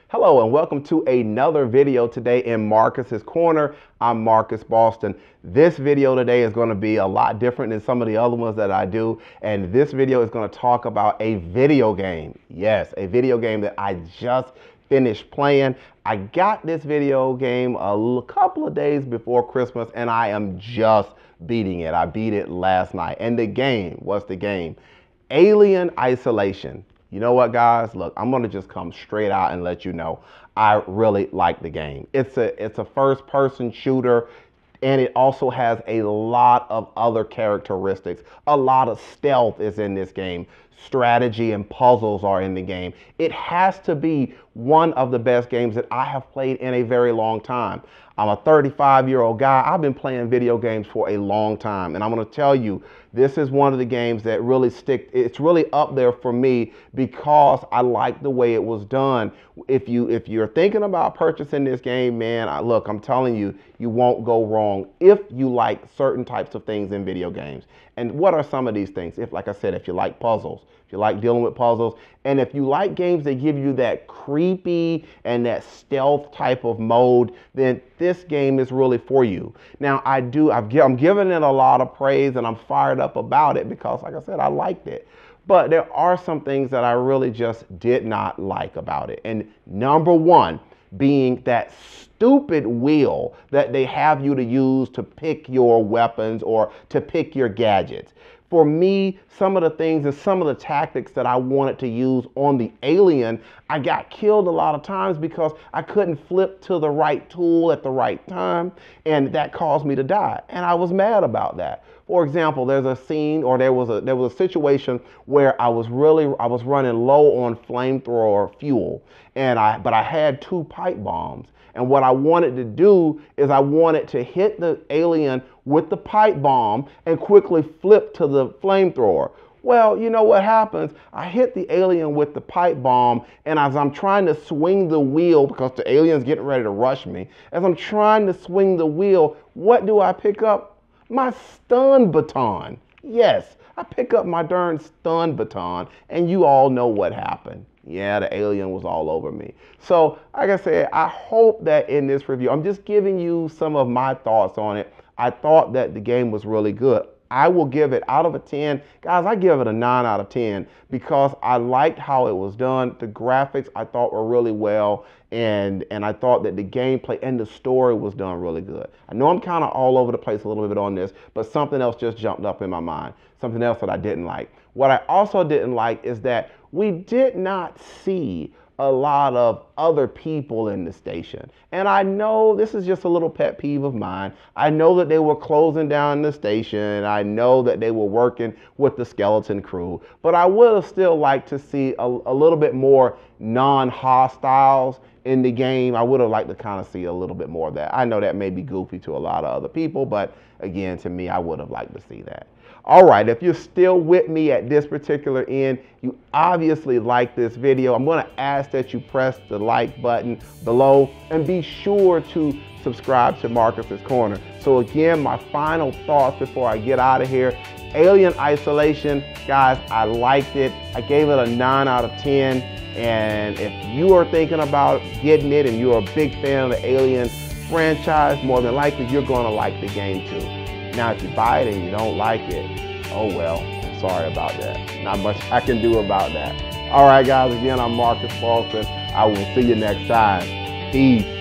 Hello and welcome to another video today in Marcus's Corner. I'm Marcus Boston. This video today is going to be a lot different than some of the other ones that I do, and this video is going to talk about a video game. Yes, a video game that I just finished playing. I got this video game a couple of days before Christmas and I am just beating it. I beat it last night. And the game, what's the game? Alien Isolation. You know what, guys? Look, I'm going to just come straight out and let you know I really like the game. It's a first-person shooter, and it also has a lot of other characteristics. A lot of stealth is in this game. Strategy and puzzles are in the game. It has to be one of the best games that I have played in a very long time. I'm a 35-year-old guy. I've been playing video games for a long time, and I'm going to tell you, this is one of the games that really it's really up there for me because I like the way it was done. If you're thinking about purchasing this game, man, look, I'm telling you, you won't go wrong if you like certain types of things in video games. And what are some of these things? Like I said, if you like puzzles, if you like dealing with puzzles, and if you like games that give you that creepy and that stealth type of mode, then this game is really for you. Now, I'm giving it a lot of praise and I'm fired up about it because, like I said, I liked it. But there are some things that I really just did not like about it. And number one being that stupid wheel that they have you to use to pick your weapons or to pick your gadgets. For me, some of the things and some of the tactics that I wanted to use on the Alien, I got killed a lot of times because I couldn't flip to the right tool at the right time, and that caused me to die. And I was mad about that. For example, there's a scene, or there was a situation where I was running low on flamethrower fuel, but I had 2 pipe bombs. And what I wanted to do is I wanted to hit the alien with the pipe bomb and quickly flip to the flamethrower. Well, you know what happens? I hit the alien with the pipe bomb, and as I'm trying to swing the wheel, because the alien's getting ready to rush me, as I'm trying to swing the wheel, what do I pick up? My stun baton. Yes, I pick up my darn stun baton, and you all know what happened. Yeah, the alien was all over me. So, like I said, I hope that in this review, I'm just giving you some of my thoughts on it. I thought that the game was really good. I will give it, out of a 10, guys, I give it a 9 out of 10 because I liked how it was done. The graphics I thought were really well, and I thought that the gameplay and the story was done really good. I know I'm kind of all over the place a little bit on this, but something else just jumped up in my mind. Something else that I didn't like. What I also didn't like is that we did not see a lot of other people in the station. And I know this is just a little pet peeve of mine. I know that they were closing down the station. I know that they were working with the skeleton crew, but I would have still liked to see a little bit more non-hostiles in the game. I would have liked to kind of see a little bit more of that. I know that may be goofy to a lot of other people, but again, to me, I would have liked to see that. All right, if you're still with me at this particular end, you obviously like this video. I'm going to ask that you press the like button below and be sure to subscribe to Marcus's Corner. So again, my final thoughts before I get out of here. Alien Isolation, guys, I liked it. I gave it a 9 out of 10. And if you are thinking about getting it and you're a big fan of the Alien franchise, more than likely you're going to like the game too. Now, if you buy it and you don't like it, oh well, I'm sorry about that. Not much I can do about that. All right, guys, again, I'm Marcus Boston. I will see you next time. Peace.